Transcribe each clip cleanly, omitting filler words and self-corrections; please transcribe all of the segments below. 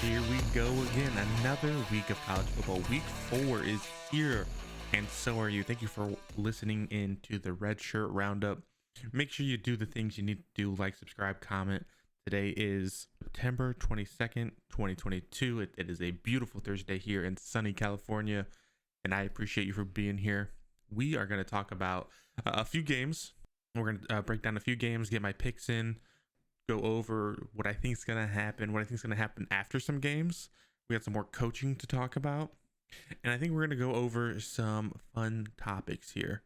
Here we go again. Another week of college football. Week 4 is here, and so are you. Thank you for listening in to the Red Shirt Roundup. Make sure you do the things you need to do, like, subscribe, comment. Today is September 22nd, 2022. It is a beautiful Thursday here in sunny California, and I appreciate you for being here. We are going to talk about a few games. We're going to break down a few games, get my picks in, go over what I think is going to happen, what I think is going to happen after some games. We got some more coaching to talk about, and I think we're going to go over some fun topics here.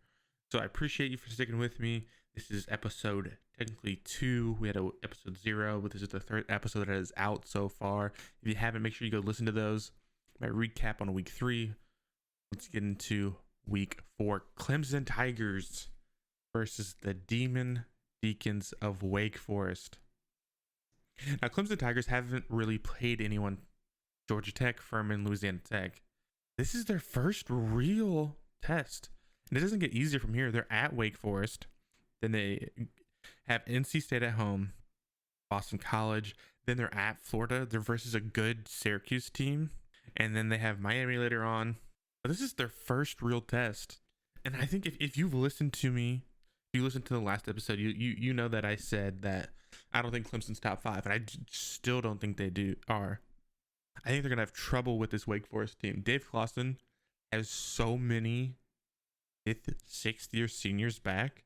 So I appreciate you for sticking with me. This is episode technically 2. We had episode 0, but this is the 3rd episode that is out so far. If you haven't, make sure you go listen to those. My recap on week 3. Let's get into week 4. Clemson Tigers versus the Demon Deacons of Wake Forest. Now, Clemson Tigers haven't really played anyone. Georgia Tech, Furman, Louisiana Tech. This is their first real test. And it doesn't get easier from here. They're at Wake Forest. Then they have NC State at home, Boston College. Then they're at Florida. They're versus a good Syracuse team. And then they have Miami later on. But this is their first real test. And I think if you've listened to me, if you listened to the last episode, you know that I said that I don't think Clemson's top 5. And I still don't think they are. I think they're going to have trouble with this Wake Forest team. Dave Clawson has so many 5th, 6th year seniors back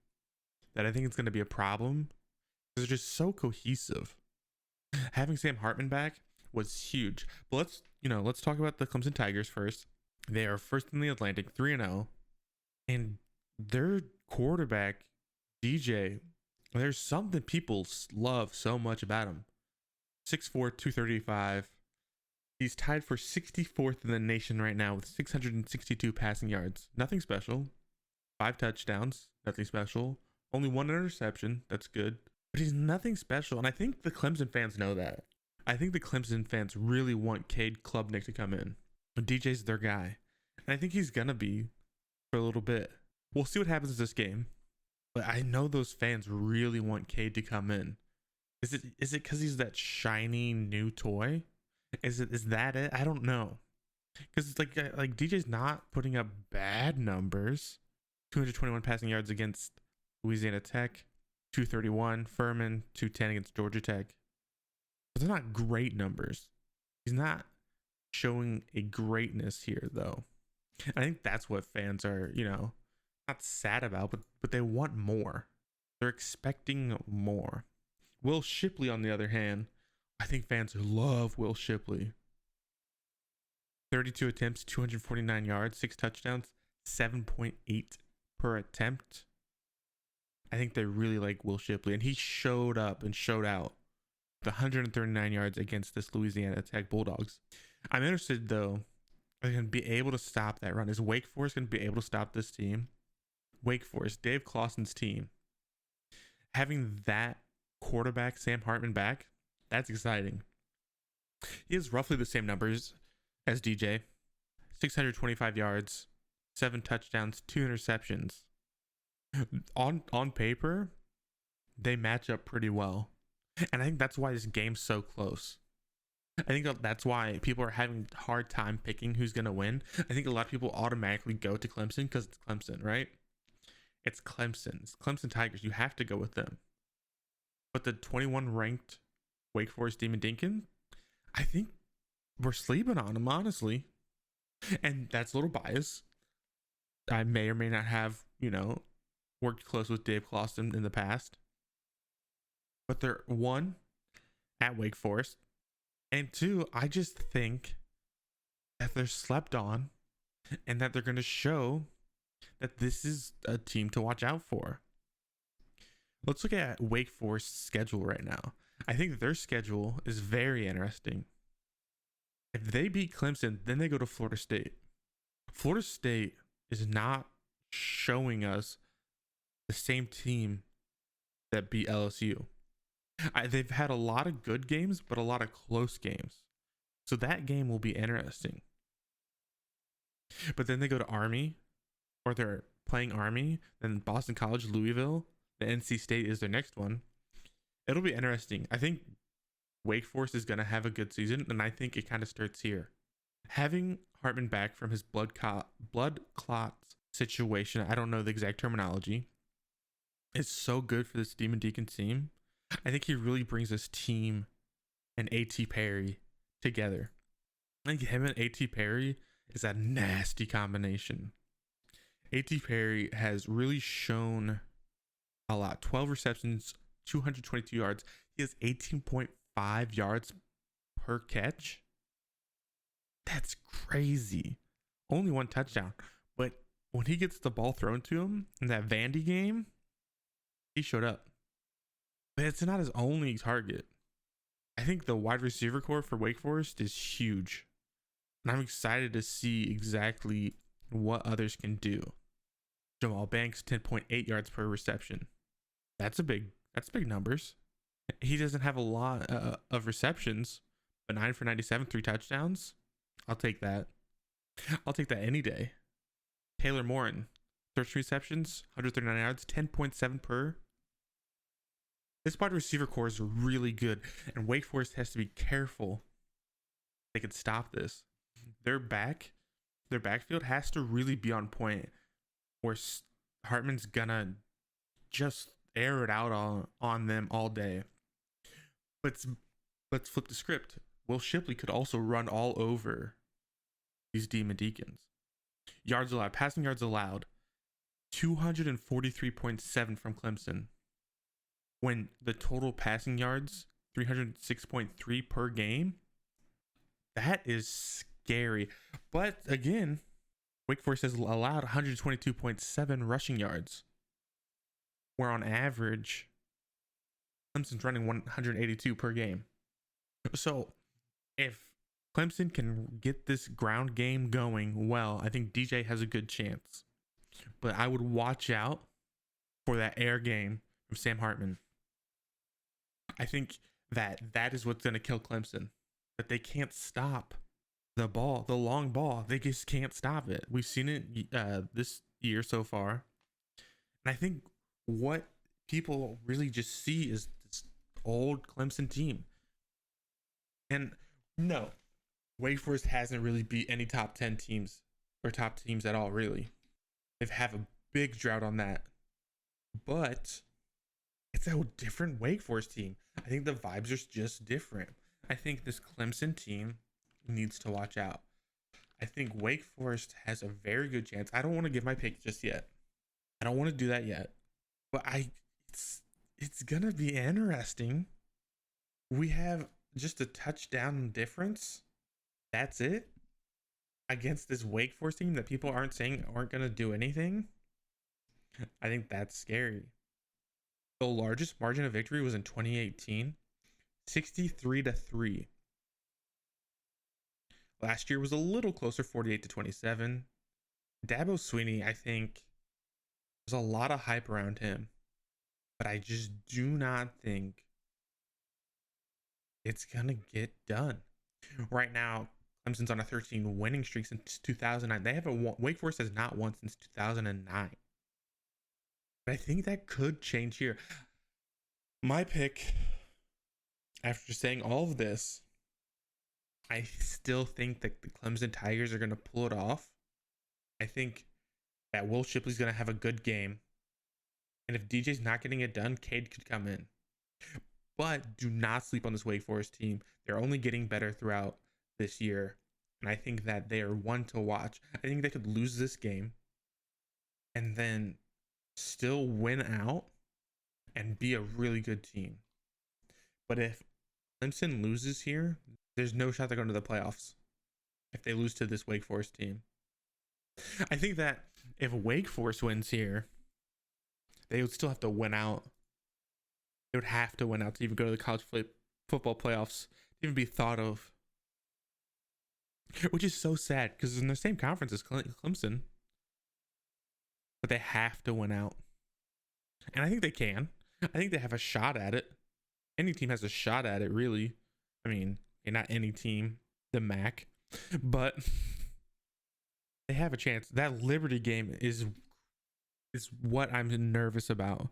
that I think it's going to be a problem. They're just so cohesive. Having Sam Hartman back was huge. But let's talk about the Clemson Tigers first. They are first in the Atlantic, 3-0. And their quarterback, DJ, there's something people love so much about him. 6'4", 235. He's tied for 64th in the nation right now with 662 passing yards. Nothing special. 5 touchdowns. Nothing special. Only 1 interception. That's good. But he's nothing special. And I think the Clemson fans know that. I think the Clemson fans really want Cade Klubnik to come in. DJ's their guy. And I think he's going to be for a little bit. We'll see what happens in this game. But I know those fans really want Cade to come in. Is it because he's that shiny new toy? Is that it? I don't know. Because it's like DJ's not putting up bad numbers. 221 passing yards against Louisiana Tech, 231 Furman, 210 against Georgia Tech. But they're not great numbers. He's not showing a greatness here, though. I think that's what fans are, not sad about, but they want more. They're expecting more. Will Shipley, on the other hand, I think fans love Will Shipley. 32 attempts, 249 yards, 6 touchdowns, 7.8 per attempt. I think they really like Will Shipley, and he showed up and showed out with 139 yards against this Louisiana Tech Bulldogs. I'm interested, though, are they going to be able to stop that run? Is Wake Forest going to be able to stop this team? Wake Forest, Dave Clawson's team. Having that quarterback, Sam Hartman, back, that's exciting. He has roughly the same numbers as DJ. 625 yards, 7 touchdowns, 2 interceptions. On paper, they match up pretty well. And I think that's why this game's so close. I think that's why people are having a hard time picking who's going to win. I think a lot of people automatically go to Clemson because it's Clemson, right? It's Clemson. It's Clemson Tigers. You have to go with them. But the 21 ranked Wake Forest Demon Deacon, I think we're sleeping on them, honestly. And that's a little bias. I may or may not have, worked close with Dave Clawson in the past. But they're 1 at Wake Forest. And 2, I just think that they're slept on and that they're going to show that this is a team to watch out for. Let's look at Wake Forest's schedule right now. I think their schedule is very interesting. If they beat Clemson, then they go to Florida State. Florida State is not showing us the same team that beat LSU. They've had a lot of good games, but a lot of close games. So that game will be interesting. But then they go to Army, or they're playing Army, then Boston College, Louisville, the NC State is their next one. It'll be interesting. I think Wake Forest is going to have a good season, and I think it kind of starts here. Having Hartman back from his blood clots situation, I don't know the exact terminology, is so good for this Demon Deacon team. I think he really brings this team and A.T. Perry together. I think him and A.T. Perry is a nasty combination. A.T. Perry has really shown a lot. 12 receptions, 222 yards. He has 18.5 yards per catch. That's crazy. Only one touchdown. But when he gets the ball thrown to him in that Vandy game, he showed up. But it's not his only target. I think the wide receiver core for Wake Forest is huge. And I'm excited to see exactly what others can do. Jamal Banks, 10.8 yards per reception. That's big numbers. He doesn't have a lot of receptions, but 9 for 97, 3 touchdowns. I'll take that. I'll take that any day. Taylor Morin, 13 receptions, 139 yards, 10.7 per. This wide receiver core is really good, and Wake Forest has to be careful. They can stop this. Their backfield has to really be on point, where Hartman's gonna just air it out on them all day. But let's flip the script. Will Shipley could also run all over these Demon Deacons. Yards allowed, passing yards allowed, 243.7 from Clemson. When the total passing yards, 306.3 per game, that is scary. But again, Wake Forest has allowed 122.7 rushing yards, where on average, Clemson's running 182 per game. So if Clemson can get this ground game going well, I think DJ has a good chance. But I would watch out for that air game from Sam Hartman. I think that is what's going to kill Clemson. That they can't stop the ball, the long ball. They just can't stop it. We've seen it this year so far. And I think what people really just see is this old Clemson team. And no, Wake Forest hasn't really beat any top 10 teams or top teams at all, really. They've had a big drought on that. But it's a different Wake Forest team. I think the vibes are just different. I think this Clemson team needs to watch out. I think Wake Forest has a very good chance. I don't want to give my pick just yet. I don't want to do that yet. But it's going to be interesting. We have just a touchdown difference. That's it. Against this Wake Forest team that people aren't saying aren't going to do anything. I think that's scary. The largest margin of victory was in 2018, 63-3. Last year was a little closer, 48-27. Dabo Swinney, I think, there's a lot of hype around him, but I just do not think it's gonna get done. Right now, Clemson's on a 13 winning streak since 2009. They haven't won. Wake Forest has not won since 2009. But I think that could change here. My pick, after saying all of this, I still think that the Clemson Tigers are going to pull it off. I think that Will Shipley's going to have a good game. And if DJ's not getting it done, Cade could come in. But do not sleep on this Wake Forest team. They're only getting better throughout this year. And I think that they are one to watch. I think they could lose this game and then still win out and be a really good team. But if Clemson loses here, there's no shot they're going to the playoffs if they lose to this Wake Forest team. I think that if Wake Forest wins here, they would still have to win out. They would have to win out to even go to the college football playoffs, to even be thought of. Which is so sad because it's in the same conference as Clemson. But they have to win out. And I think they can. I think they have a shot at it. Any team has a shot at it, really. I mean, not any team, the MAC. But they have a chance. That Liberty game is what I'm nervous about.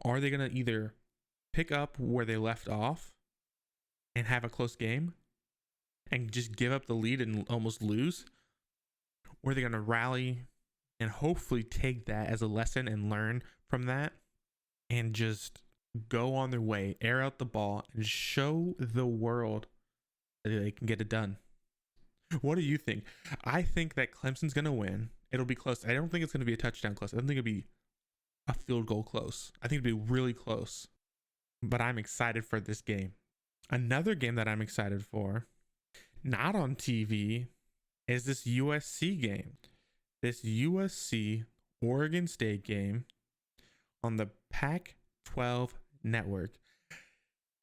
Are they going to either pick up where they left off and have a close game and just give up the lead and almost lose? Or are they going to rally and hopefully take that as a lesson and learn from that and just go on their way, air out the ball, and show the world that they can get it done? What do you think? I think that Clemson's going to win. It'll be close. I don't think it's going to be a touchdown close. I don't think it'll be a field goal close. I think it'll be really close. But I'm excited for this game. Another game that I'm excited for, not on TV, is this USC game. This USC Oregon State game on the Pac-12 network.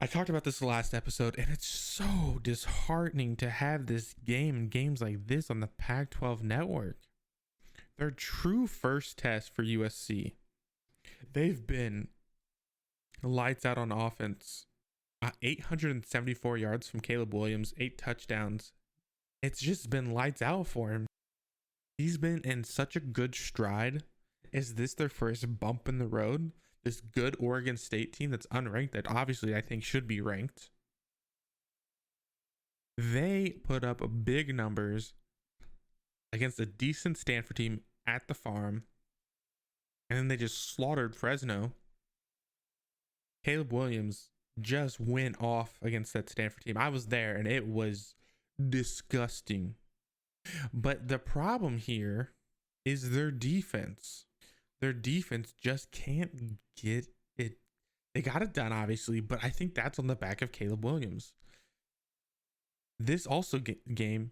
I talked about this last episode, and it's so disheartening to have this game and games like this on the Pac-12 network. Their true first test for USC. They've been lights out on offense. 874 yards from Caleb Williams, 8 touchdowns. It's just been lights out for him. He's been in such a good stride. Is this their first bump in the road? This good Oregon State team that's unranked, that obviously I think should be ranked. They put up big numbers against a decent Stanford team at the farm. And then they just slaughtered Fresno. Caleb Williams just went off against that Stanford team. I was there and it was disgusting. But the problem here is their defense. Their defense just can't get it. They got it done, obviously, but I think that's on the back of Caleb Williams. This also game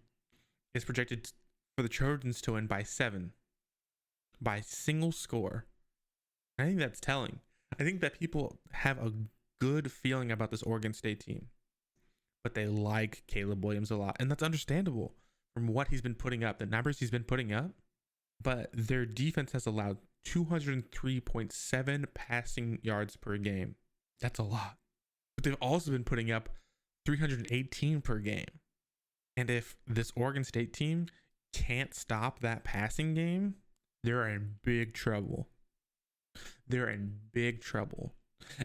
is projected for the Trojans to win by 7, by single score. I think that's telling. I think that people have a good feeling about this Oregon State team, but they like Caleb Williams a lot, and that's understandable from what he's been putting up, the numbers he's been putting up. But their defense has allowed 203.7 passing yards per game. That's a lot. But they've also been putting up 318 per game. And if this Oregon State team can't stop that passing game, they're in big trouble. They're in big trouble.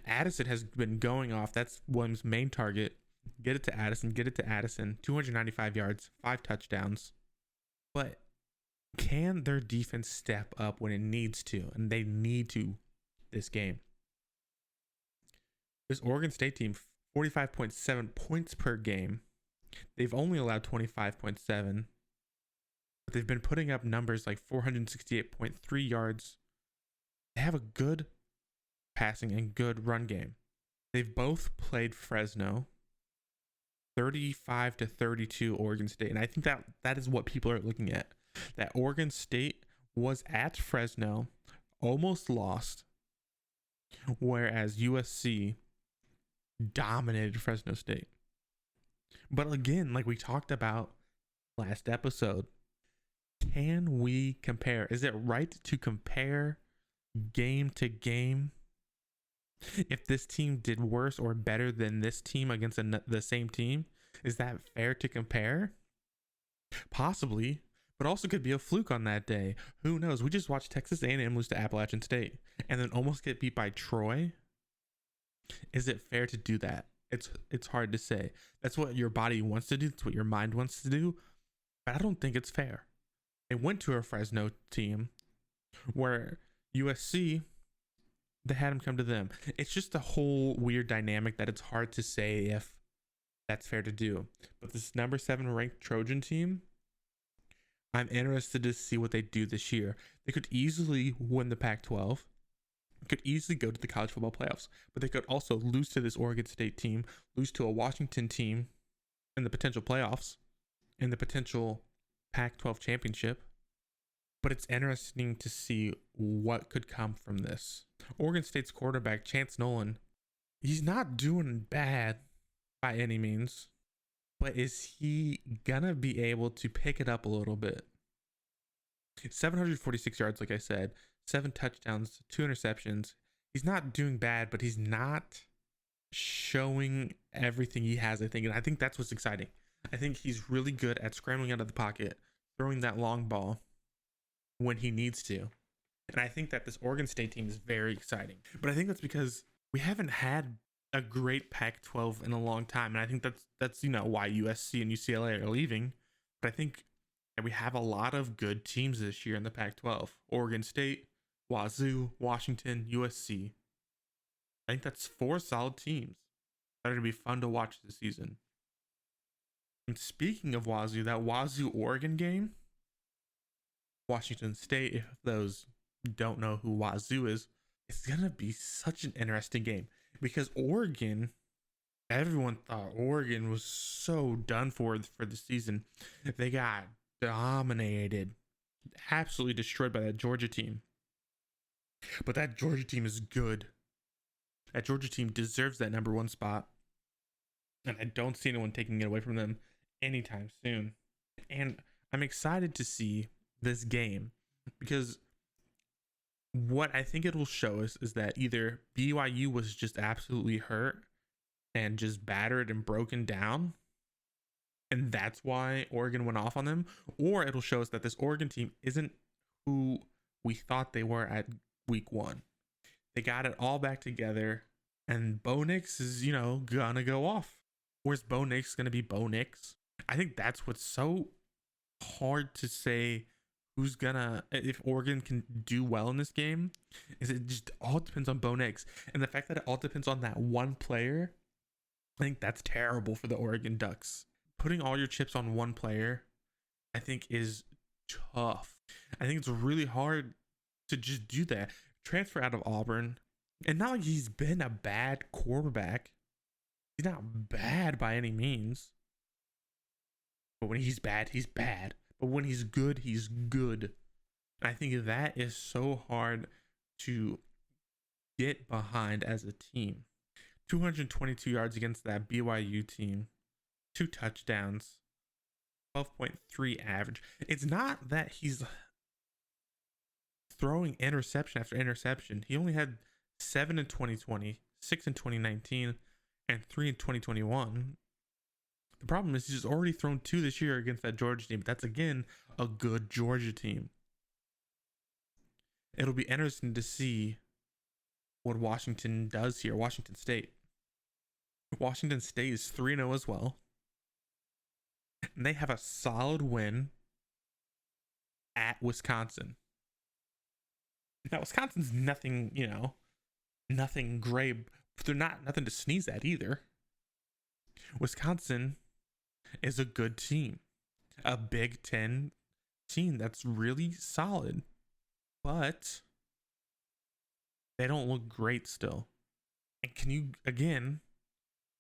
Addison has been going off. That's Williams' main target. Get it to Addison. Get it to Addison. 295 yards, 5 touchdowns. But can their defense step up when it needs to? And they need to this game. This Oregon State team, 45.7 points per game. They've only allowed 25.7. But they've been putting up numbers like 468.3 yards. They have a good passing and good run game. They've both played Fresno, 35-32 Oregon State. And I think that is what people are looking at. That Oregon State was at Fresno, almost lost, whereas USC dominated Fresno State. But again, like we talked about last episode, can we compare? Is it right to compare game to game? If this team did worse or better than this team against the same team, is that fair to compare? Possibly, but also could be a fluke on that day. Who knows? We just watched Texas A&M lose to Appalachian State and then almost get beat by Troy. Is it fair to do that? It's hard to say. That's what your body wants to do. That's what your mind wants to do. But I don't think it's fair. They went to a Fresno team where USC, they had them come to them. It's just a whole weird dynamic that it's hard to say if that's fair to do. But this number 7 ranked Trojan team, I'm interested to see what they do this year. They could easily win the Pac-12. Could easily go to the college football playoffs. But they could also lose to this Oregon State team, lose to a Washington team in the potential playoffs, in the potential Pac-12 championship. But it's interesting to see what could come from this. Oregon State's quarterback, Chance Nolan, he's not doing bad by any means. But is he gonna be able to pick it up a little bit? 746 yards, like I said, 7 touchdowns, 2 interceptions. He's not doing bad, but he's not showing everything he has, I think. And I think that's what's exciting. I think he's really good at scrambling out of the pocket, throwing that long ball when he needs to. And I think that this Oregon State team is very exciting. But I think that's because we haven't had a great Pac-12 in a long time, and I think that's why USC and UCLA are leaving. But I think that we have a lot of good teams this year in the Pac-12: Oregon State, Wazoo, Washington, USC. I think that's 4 solid teams that are going to be fun to watch this season. And speaking of Wazoo, that Wazoo Oregon game, Washington State, if those don't know who Wazoo is, it's going to be such an interesting game because Oregon, everyone thought Oregon was so done for the season. They got dominated, absolutely destroyed by that Georgia team. But that Georgia team is good. That Georgia team deserves that number 1 spot. And I don't see anyone taking it away from them anytime soon. And I'm excited to see this game because what I think it will show us is that either BYU was just absolutely hurt and just battered and broken down, and that's why Oregon went off on them, or it'll show us that this Oregon team isn't who we thought they were at week 1. They got it all back together, and Bo Nix is, gonna go off. Where's Bo Nix gonna be Bo Nix? I think that's what's so hard to say who's gonna, if Oregon can do well in this game, is it just all depends on Bo Nix. And the fact that it all depends on that one player, I think that's terrible for the Oregon Ducks. Putting all your chips on one player, I think is tough. I think it's really hard to just do that. Transfer out of Auburn, and not like he's been a bad quarterback. He's not bad by any means. But when he's bad, he's bad. But when he's good, he's good. And I think that is so hard to get behind as a team. 222 yards against that BYU team. 2 touchdowns. 12.3 average. It's not that he's throwing interception after interception. He only had 7 in 2020, 6 in 2019, and 3 in 2021. The problem is he's already thrown 2 this year against that Georgia team. But that's, again, a good Georgia team. It'll be interesting to see what Washington does here. Washington State. Washington State is 3-0 as well. And they have a solid win at Wisconsin. Now, Wisconsin's nothing, nothing great. But they're nothing to sneeze at either. Wisconsin is a good team. A Big Ten team that's really solid. But they don't look great still. And can you, again,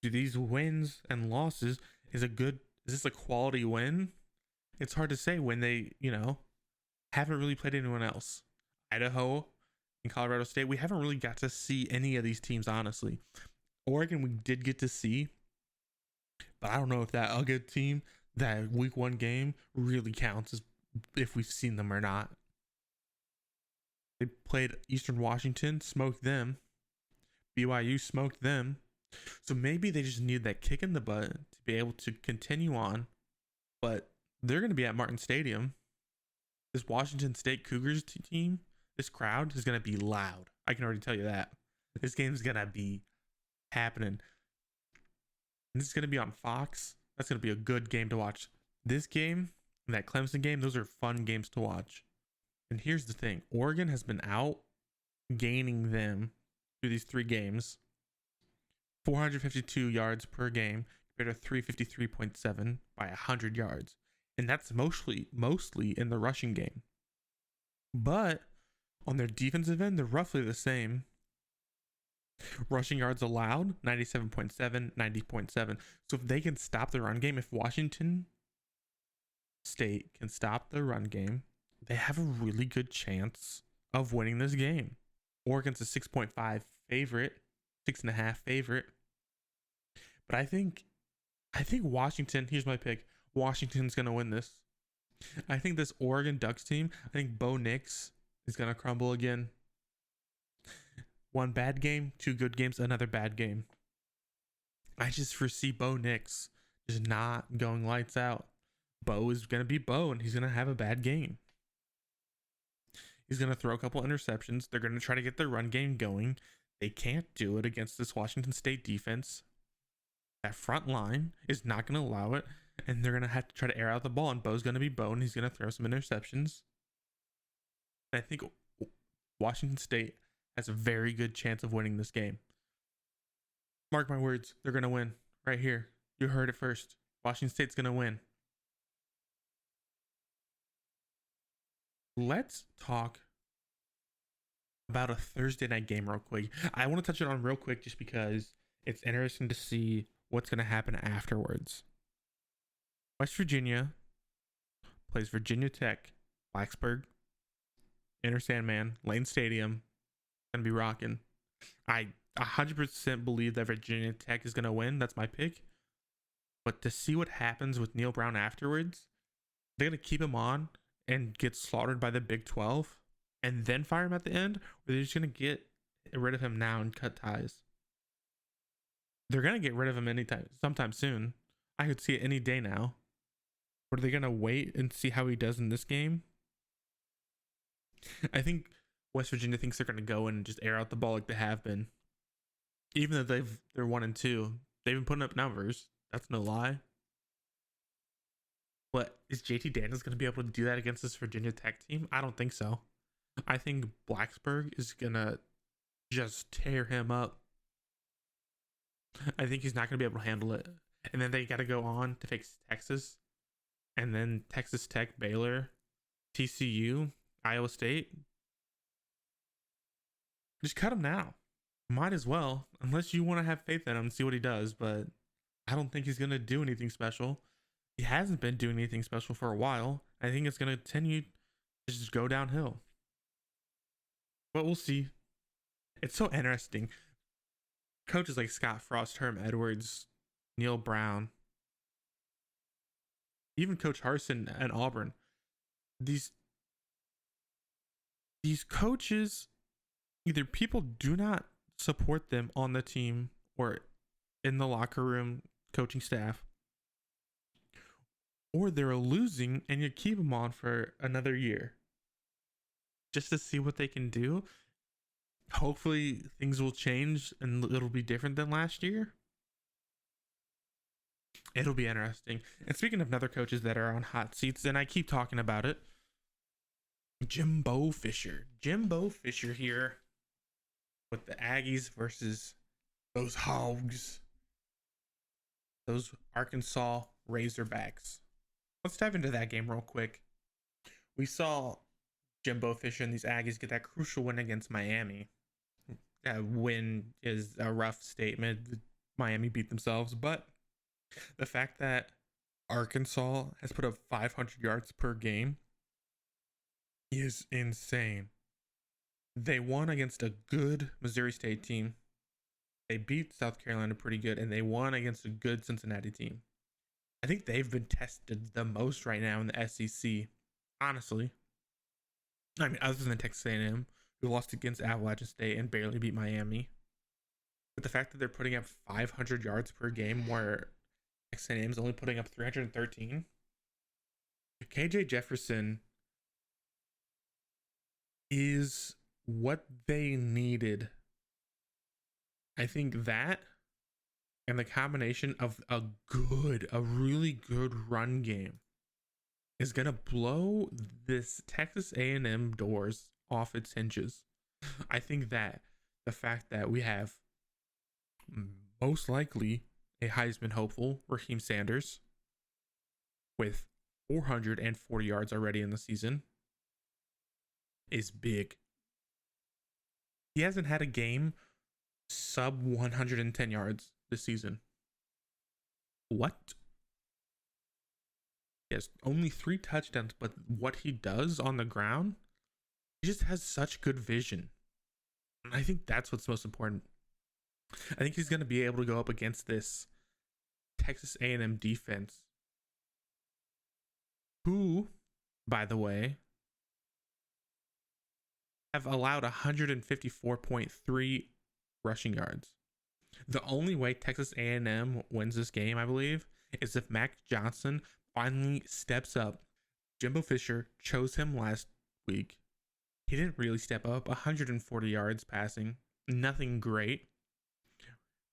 do these wins and losses, is this a quality win? It's hard to say when they, haven't really played anyone else. Idaho and Colorado State, we haven't really got to see any of these teams, honestly. Oregon, we did get to see, but I don't know if that other team, that week 1 game, really counts as if we've seen them or not. They played Eastern Washington, smoked them. BYU smoked them. So maybe they just need that kick in the butt to be able to continue on. But they're going to be at Martin Stadium. This Washington State Cougars team, this crowd is going to be loud. I can already tell you that. This game is going to be happening. And this is going to be on Fox. That's going to be a good game to watch. This game and that Clemson game, those are fun games to watch. And here's the thing. Oregon has been out gaining them through these 3 games. 452 yards per game compared to 353.7 by 100 yards. And that's mostly in the rushing game. But on their defensive end, they're roughly the same. Rushing yards allowed, 97.7, 90.7. So if they can stop the run game, if Washington State can stop the run game, they have a really good chance of winning this game. Oregon's a 6.5 favorite, 6.5 favorite. But I think Washington, here's my pick. Washington's going to win this. I think this Oregon Ducks team, I think Bo Nix is going to crumble again. 1 bad game, 2 good games, another bad game. I just foresee Bo Nix just not going lights out. Bo is going to be Bo, and he's going to have a bad game. He's going to throw a couple interceptions. They're going to try to get their run game going. They can't do it against this Washington State defense. That front line is not going to allow it, and they're going to have to try to air out the ball, and Bo's going to be Bo, and he's going to throw some interceptions. And I think Washington State has a very good chance of winning this game. Mark my words, they're going to win right here. You heard it first. Washington State's going to win. Let's talk about a Thursday night game real quick. I want to touch it on real quick just because it's interesting to see what's going to happen afterwards. West Virginia plays Virginia Tech, Blacksburg, Inner Sandman, Lane Stadium. Going to be rocking. I 100% believe that Virginia Tech is going to win. That's my pick. But to see what happens with Neil Brown afterwards, they're going to keep him on and get slaughtered by the Big 12 and then fire him at the end, or they're just going to get rid of him now and cut ties. They're going to get rid of him sometime soon. I could see it any day now. Or are they going to wait and see how he does in this game? I think West Virginia thinks they're going to go in and just air out the ball like they have been. Even though they're 1-2, they've been putting up numbers. That's no lie. But is JT Daniels going to be able to do that against this Virginia Tech team? I don't think so. I think Blacksburg is going to just tear him up. I think he's not going to be able to handle it. And then they got to go on to face Texas. And then Texas Tech, Baylor, TCU, Iowa State. Just cut him now. Might as well. Unless you want to have faith in him and see what he does. But I don't think he's going to do anything special. He hasn't been doing anything special for a while. I think it's going to continue to just go downhill. But we'll see. It's so interesting. Coaches like Scott Frost, Herm Edwards, Neil Brown, even Coach Harsin at Auburn. These coaches, either people do not support them on the team or in the locker room, coaching staff, or they're losing and you keep them on for another year just to see what they can do. Hopefully things will change and it'll be different than last year. It'll be interesting. And speaking of other coaches that are on hot seats, and I keep talking about it, Jimbo Fisher here with the Aggies versus those Hogs, those Arkansas Razorbacks. Let's dive into that game real quick. We saw Jimbo Fisher and these Aggies get that crucial win against Miami. That win is a rough statement. Miami beat themselves, but the fact that Arkansas has put up 500 yards per game is insane. They won against a good Missouri State team. They beat South Carolina pretty good, and they won against a good Cincinnati team. I think they've been tested the most right now in the SEC, honestly. I mean, other than Texas A&M, who lost against Appalachian State and barely beat Miami. But the fact that they're putting up 500 yards per game where Texas A&M is only putting up 313. KJ Jefferson is what they needed. I think that and the combination of a really good run game is going to blow this Texas A&M doors off its hinges. I think that the fact that we have most likely a Heisman hopeful, Raheem Sanders, with 440 yards already in the season, is big. He hasn't had a game sub 110 yards this season. What? He has only 3 touchdowns, but what he does on the ground, he just has such good vision. And I think that's what's most important. I think he's going to be able to go up against this Texas A&M defense, who, by the way, have allowed 154.3 rushing yards. The only way Texas A&M wins this game, I believe, is if Mac Johnson finally steps up. Jimbo Fisher chose him last week. He didn't really step up. 140 yards passing, Nothing great,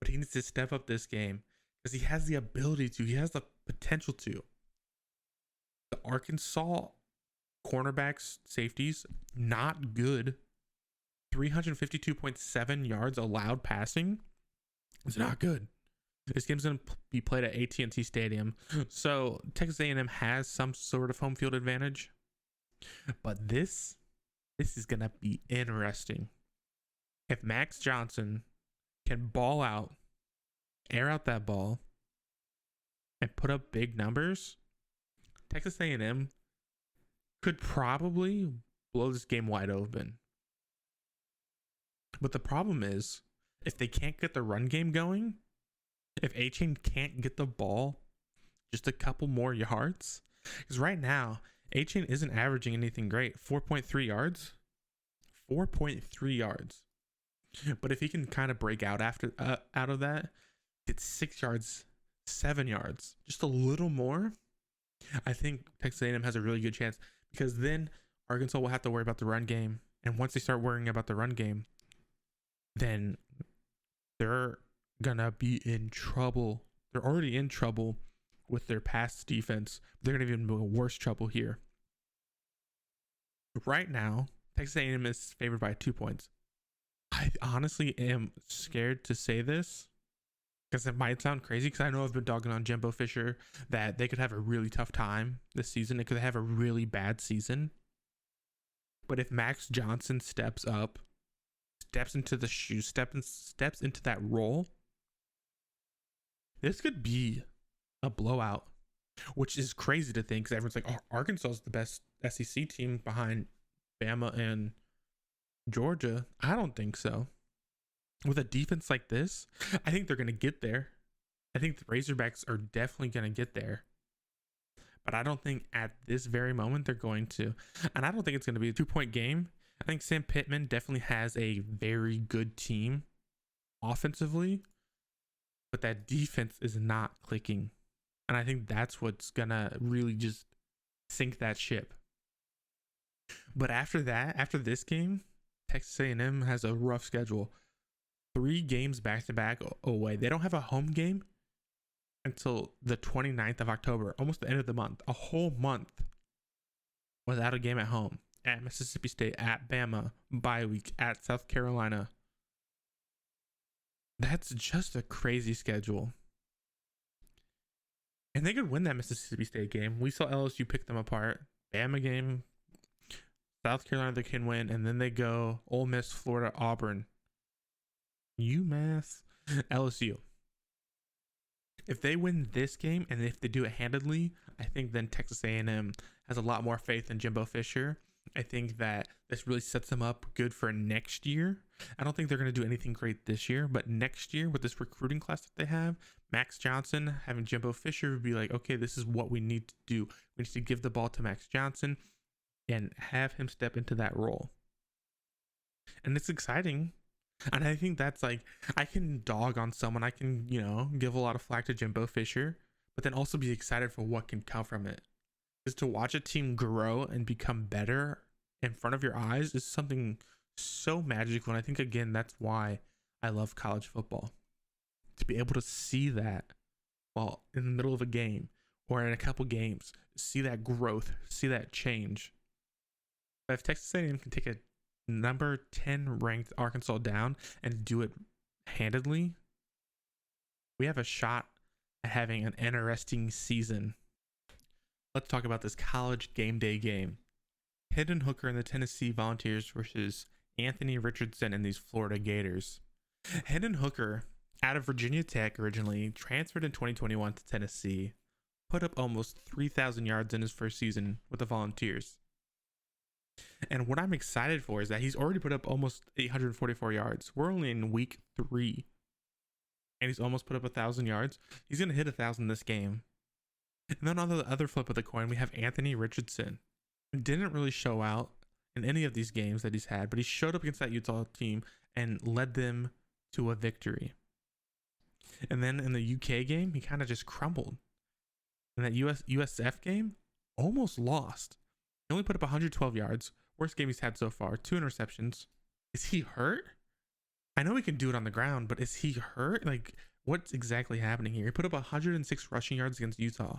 but he needs to step up this game because he has the ability to. He has the potential to. The Arkansas cornerbacks, safeties, not good. 352.7 yards allowed passing is not good. This game's going to be played at AT&T Stadium, so Texas A&M has some sort of home field advantage. But this is going to be interesting. If Max Johnson can ball out, air out that ball, and put up big numbers, Texas A&M could probably blow this game wide open. But the problem is, if they can't get the run game going, if A-Chain can't get the ball just a couple more yards, because right now, A-Chain isn't averaging anything great. 4.3 yards. 4.3 yards. But if he can kind of break out out of that, get 6 yards, 7 yards, just a little more, I think Texas A&M has a really good chance, because then Arkansas will have to worry about the run game. And once they start worrying about the run game, then they're gonna be in trouble. They're already in trouble with their pass defense. They're gonna be in worse trouble here. Right now, Texas A&M is favored by 2 points. I honestly am scared to say this because it might sound crazy, because I know I've been dogging on Jimbo Fisher that they could have a really tough time this season. They could have a really bad season. But if Max Johnson steps up, steps into the shoes, steps into that role, this could be a blowout, which is crazy to think, because everyone's like, oh, Arkansas is the best SEC team behind Bama and Georgia. I don't think so. With a defense like this, I think they're going to get there. I think the Razorbacks are definitely going to get there. But I don't think at this very moment they're going to. And I don't think it's going to be a 2-point game. I think Sam Pittman definitely has a very good team offensively, but that defense is not clicking. And I think that's what's going to really just sink that ship. But after that, after this game, Texas A&M has a rough schedule. 3 games back-to-back away. They don't have a home game until the 29th of October, almost the end of the month. A whole month without a game at home. At Mississippi State, at Bama, bye week, at South Carolina. That's just a crazy schedule. And they could win that Mississippi State game. We saw LSU pick them apart. Bama game, South Carolina they can win, and then they go Ole Miss, Florida, Auburn, UMass, LSU. If they win this game, and if they do it handedly, I think then Texas A&M has a lot more faith in Jimbo Fisher. I think that this really sets them up good for next year. I don't think they're going to do anything great this year, but next year with this recruiting class that they have, Max Johnson, having Jimbo Fisher would be like, okay, this is what we need to do. We need to give the ball to Max Johnson and have him step into that role. And it's exciting. And I think that's like, I can dog on someone. I can, give a lot of flack to Jimbo Fisher, but then also be excited for what can come from it. Is to watch a team grow and become better in front of your eyes is something so magical. And I think, again, that's why I love college football. To be able to see that while in the middle of a game or in a couple games, see that growth, see that change. But if Texas A&M can take a number 10 ranked Arkansas down and do it handedly, we have a shot at having an interesting season. Let's talk about this college game day game. Hendon Hooker and the Tennessee Volunteers versus Anthony Richardson and these Florida Gators. Hendon Hooker, out of Virginia Tech originally, transferred in 2021 to Tennessee, put up almost 3,000 yards in his first season with the Volunteers. And what I'm excited for is that he's already put up almost 844 yards. We're only in week 3. And he's almost put up 1,000 yards. He's going to hit 1,000 this game. And then on the other flip of the coin, we have Anthony Richardson. He didn't really show out in any of these games that he's had, but he showed up against that Utah team and led them to a victory. And then in the UK game, he kind of just crumbled. In that USF game, almost lost. He only put up 112 yards. Worst game he's had so far. 2 interceptions. Is he hurt? I know he can do it on the ground, but is he hurt? Like, what's exactly happening here? He put up 106 rushing yards against Utah.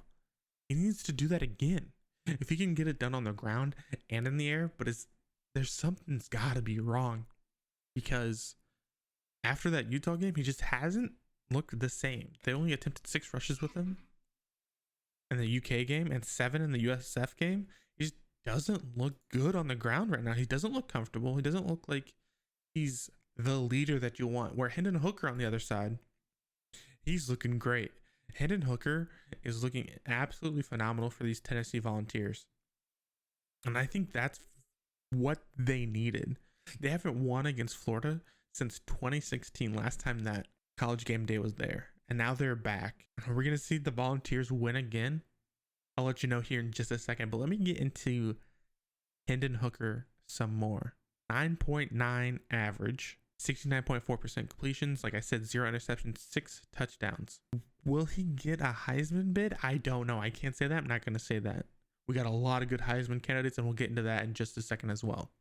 He needs to do that again. If he can get it done on the ground and in the air, but there's something's got to be wrong, because after that Utah game, he just hasn't looked the same. They only attempted 6 rushes with him in the UK game and 7 in the USF game. He just doesn't look good on the ground right now. He doesn't look comfortable. He doesn't look like he's the leader that you want. Where Hendon Hooker on the other side, he's looking great. Hendon Hooker is looking absolutely phenomenal for these Tennessee Volunteers. And I think that's what they needed. They haven't won against Florida since 2016, last time that College Game Day was there. And now they're back. Are we going to see the Volunteers win again? I'll let you know here in just a second. But let me get into Hendon Hooker some more. 9.9 average, 69.4% completions. Like I said, 0 interceptions, 6 touchdowns. Will he get a Heisman bid? I don't know. I can't say that. I'm not going to say that. We got a lot of good Heisman candidates, and we'll get into that in just a second as well.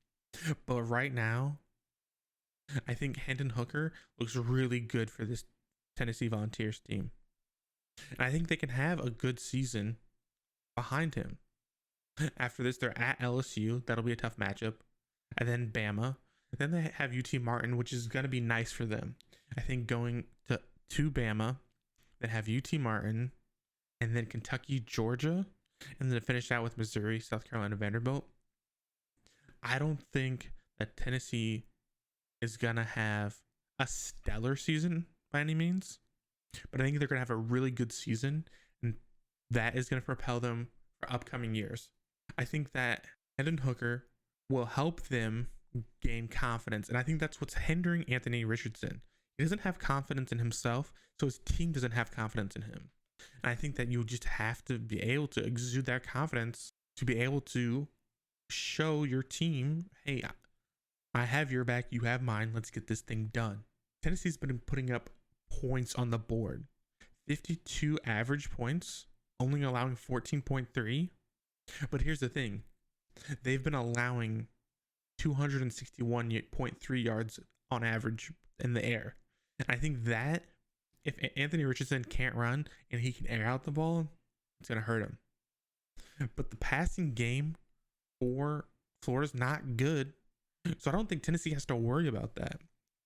But right now, I think Hendon Hooker looks really good for this Tennessee Volunteers team. And I think they can have a good season behind him. After this, they're at LSU. That'll be a tough matchup. And then Bama. Then they have UT Martin, which is going to be nice for them. I think going to Bama, then have UT Martin, and then Kentucky, Georgia, and then finish out with Missouri, South Carolina, Vanderbilt. I don't think that Tennessee is going to have a stellar season by any means, but I think they're going to have a really good season, and that is going to propel them for upcoming years. I think that Hendon Hooker will help them gain confidence, and I think that's what's hindering Anthony Richardson. He doesn't have confidence in himself, so his team doesn't have confidence in him. And I think that you just have to be able to exude that confidence to be able to show your team, hey, I have your back, you have mine, let's get this thing done. Tennessee's been putting up points on the board. 52 average points, only allowing 14.3. But here's the thing. They've been allowing 261.3 yards on average in the air. And I think that if Anthony Richardson can't run and he can air out the ball, it's going to hurt him. But the passing game for Florida's not good. So I don't think Tennessee has to worry about that.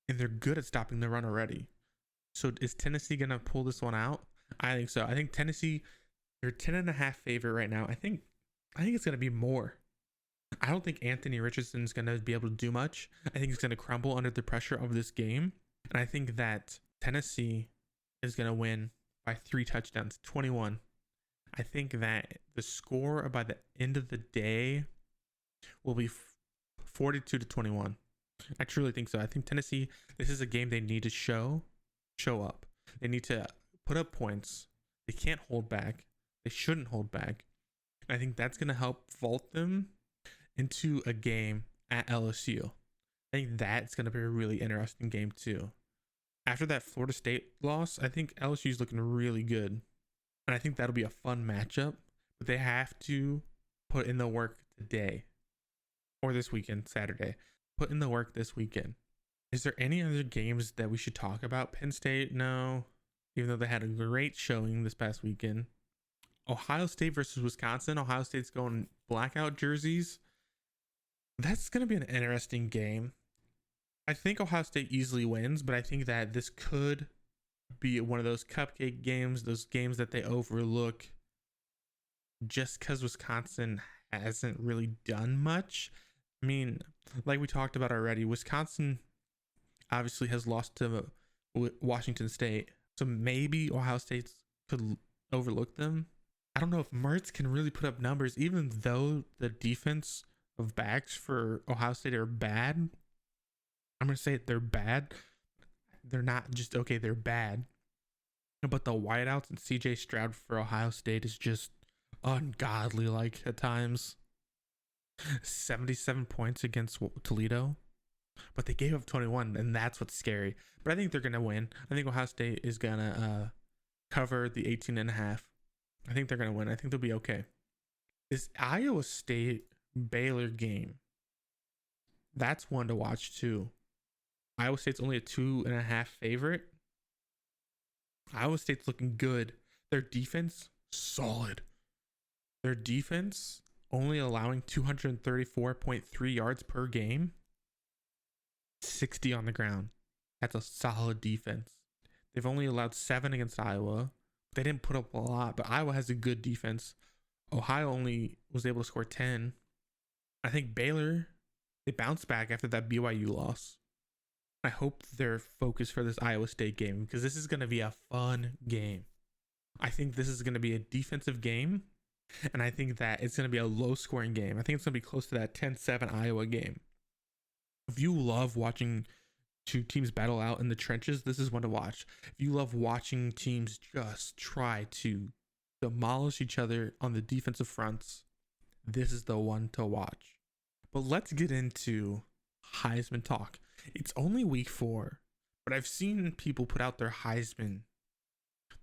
And they're good at stopping the run already. So is Tennessee going to pull this one out? I think so. I think Tennessee, they're 10.5 favorite right now. I think it's going to be more. I don't think Anthony Richardson's going to be able to do much. I think he's going to crumble under the pressure of this game. And I think that Tennessee is going to win by 3 touchdowns, 21. I think that the score by the end of the day will be 42-21. I truly think so. I think Tennessee, this is a game they need to show up. They need to put up points. They can't hold back. They shouldn't hold back. I think that's going to help vault them into a game at LSU. I think that's going to be a really interesting game too. After that Florida State loss, I think LSU is looking really good. And I think that'll be a fun matchup. But they have to put in the work today. Or this weekend, Saturday. Put in the work this weekend. Is there any other games that we should talk about? Penn State? No. Even though they had a great showing this past weekend. Ohio State versus Wisconsin. Ohio State's going blackout jerseys. That's going to be an interesting game. I think Ohio State easily wins, but I think that this could be one of those cupcake games, those games that they overlook just because Wisconsin hasn't really done much. I mean, like we talked about already, Wisconsin obviously has lost to Washington State, so maybe Ohio State could overlook them. I don't know if Mertz can really put up numbers, even though the defense of backs for Ohio State are bad. I'm going to say it, they're bad. They're not just okay, they're bad. But the wideouts and CJ Stroud for Ohio State is just ungodly, like at times. 77 points against Toledo, but they gave up 21, and that's what's scary. But I think they're going to win. I think Ohio State is going to cover the 18.5. I think they're going to win. I think they'll be okay. This Iowa State Baylor game, that's one to watch too. Iowa State's only a 2.5 favorite. Iowa State's looking good. Their defense, solid. Their defense only allowing 234.3 yards per game, 60 on the ground. That's a solid defense. They've only allowed 7 against Iowa. They didn't put up a lot, but Iowa has a good defense. Ohio only was able to score 10. I think Baylor, they bounced back after that BYU loss. I hope they're focused for this Iowa State game because this is going to be a fun game. I think this is going to be a defensive game, and I think that it's going to be a low-scoring game. I think it's going to be close to that 10-7 Iowa game. If you love watching two teams battle out in the trenches, this is one to watch. If you love watching teams just try to demolish each other on the defensive fronts, this is the one to watch. But let's get into Heisman talk. It's only week 4, but I've seen people put out their Heisman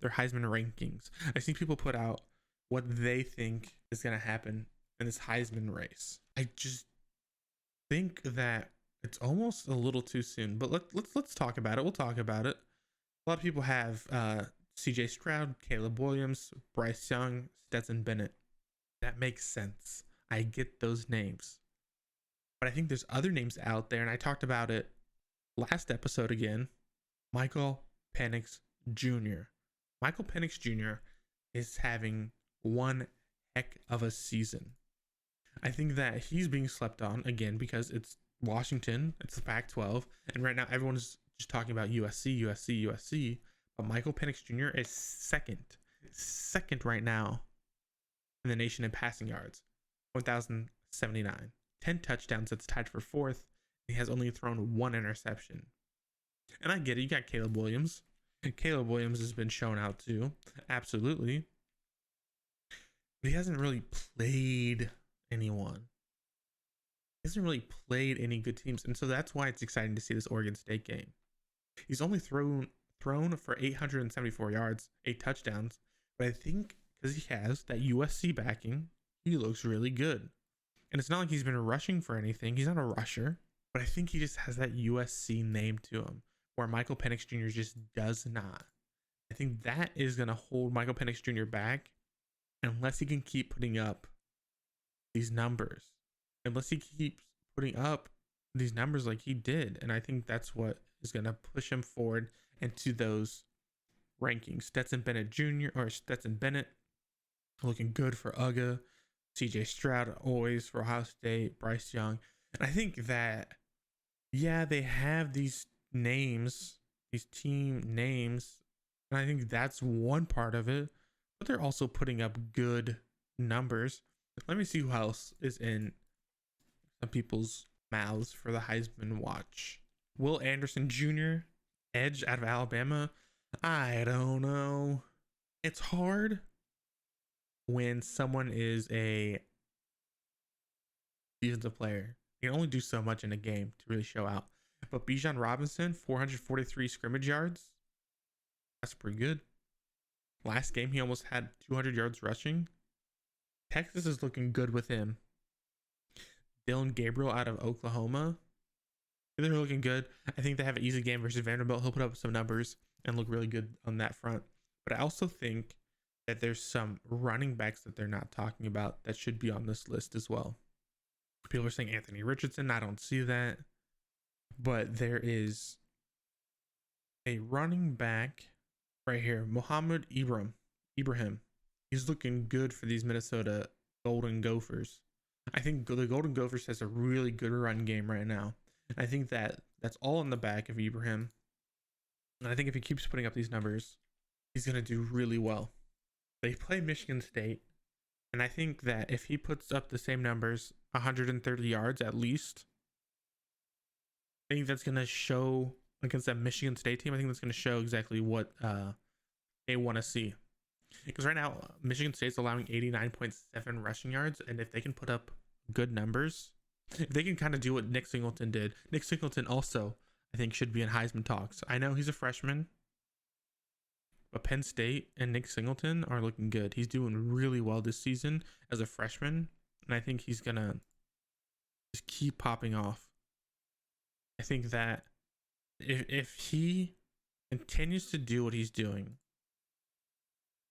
rankings. I've seen people put out what they think is going to happen in this Heisman race. I just think that it's almost a little too soon, but let's talk about it. We'll talk about it. A lot of people have CJ Stroud, Caleb Williams, Bryce Young, Stetson Bennett. That makes sense. I get those names. But I think there's other names out there, and I talked about it last episode again. Michael Penix Jr. Michael Penix Jr. is having one heck of a season. I think that he's being slept on again because it's Washington, it's the Pac-12, and right now everyone's just talking about USC. But Michael Penix Jr. is second right now in the nation in passing yards, 1,079. 10 touchdowns, that's tied for 4th. He has only thrown 1 interception. And I get it, you got Caleb Williams. Caleb Williams has been shown out too, absolutely. But he hasn't really played anyone. He hasn't really played any good teams, and so that's why it's exciting to see this Oregon State game. He's only thrown for 874 yards, 8 touchdowns, but I think because he has that USC backing, he looks really good. And it's not like he's been rushing for anything. He's not a rusher. But I think he just has that USC name to him, where Michael Penix Jr. just does not. I think that is going to hold Michael Penix Jr. back unless he can keep putting up these numbers. Unless he keeps putting up these numbers like he did. And I think that's what is going to push him forward into those rankings. Stetson Bennett looking good for UGA. CJ Stroud always for Ohio State, Bryce Young. And I think that, yeah, they have these names, these team names, and I think that's one part of it, but they're also putting up good numbers. Let me see who else is in some people's mouths for the Heisman watch. Will Anderson Jr., edge out of Alabama. I don't know. It's hard when someone is a defensive player. You can only do so much in a game to really show out. But Bijan Robinson, 443 scrimmage yards. That's pretty good. Last game, he almost had 200 yards rushing. Texas is looking good with him. Dylan Gabriel out of Oklahoma. They're looking good. I think they have an easy game versus Vanderbilt. He'll put up some numbers and look really good on that front. But I also think that there's some running backs that they're not talking about that should be on this list as well. People are saying Anthony Richardson. I don't see that. But there is a running back right here, Mohamed Ibrahim. He's looking good for these Minnesota Golden Gophers. I think the Golden Gophers has a really good run game right now. I think that's all in the back of Ibrahim. And I think if he keeps putting up these numbers, he's going to do really well. They play Michigan State, and I think that if he puts up the same numbers, 130 yards at least, I think that's going to show against that Michigan State team. I think that's going to show exactly what they want to see. Because right now, Michigan State's allowing 89.7 rushing yards, and if they can put up good numbers, if they can kind of do what Nick Singleton did. Nick Singleton also, I think, should be in Heisman talks. I know he's a freshman, but Penn State and Nick Singleton are looking good. He's doing really well this season as a freshman, and I think he's going to just keep popping off. I think that if he continues to do what he's doing,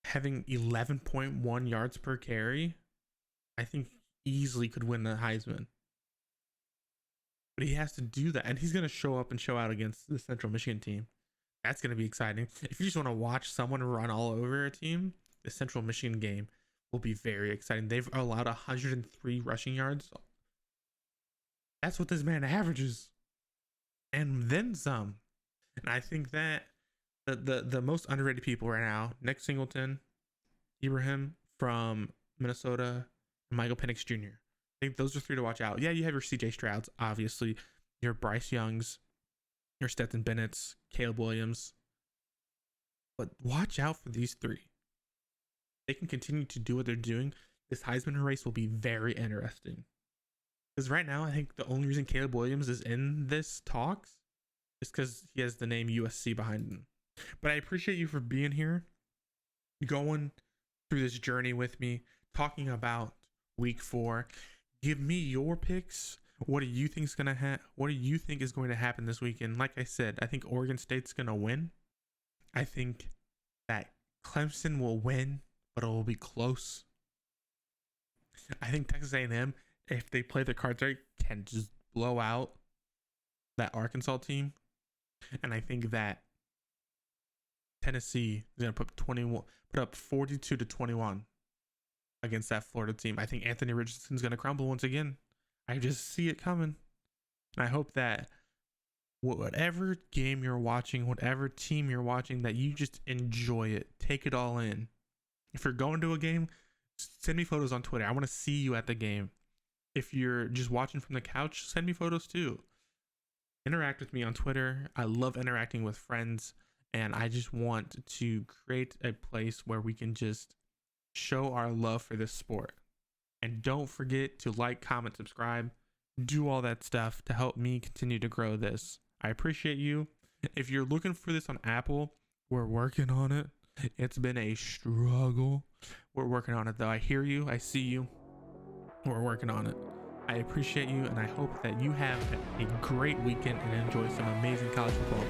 having 11.1 yards per carry, I think easily could win the Heisman. But he has to do that, and he's going to show up and show out against the Central Michigan team. That's going to be exciting. If you just want to watch someone run all over a team, the Central Michigan game will be very exciting. They've allowed 103 rushing yards. That's what this man averages, and then some. And I think that the most underrated people right now, Nick Singleton, Ibrahim from Minnesota, and Michael Penix Jr. I think those are three to watch out. Yeah, you have your CJ Strouds, obviously, your Bryce Youngs, your Stetson Bennett's, Caleb Williams. But watch out for these three. They can continue to do what they're doing. This Heisman race will be very interesting. Because right now, I think the only reason Caleb Williams is in this talks is because he has the name USC behind him. But I appreciate you for being here, going through this journey with me, talking about week 4. Give me your picks. What do you think is gonna What do you think is going to happen this weekend? Like I said, I think Oregon State's gonna win. I think that Clemson will win, but it will be close. I think Texas A&M, if they play their cards right, can just blow out that Arkansas team. And I think that Tennessee is gonna put up 42-21 against that Florida team. I think Anthony Richardson's gonna crumble once again. I just see it coming. And I hope that whatever game you're watching, whatever team you're watching, that you just enjoy it. Take it all in. If you're going to a game, send me photos on Twitter. I want to see you at the game. If you're just watching from the couch, send me photos too. Interact with me on Twitter. I love interacting with friends, and I just want to create a place where we can just show our love for this sport. And don't forget to like, comment, subscribe, do all that stuff to help me continue to grow this. I appreciate you. If you're looking for this on Apple, we're working on it. It's been a struggle. We're working on it though. I hear you. I see you. We're working on it. I appreciate you, and I hope that you have a great weekend and enjoy some amazing college football.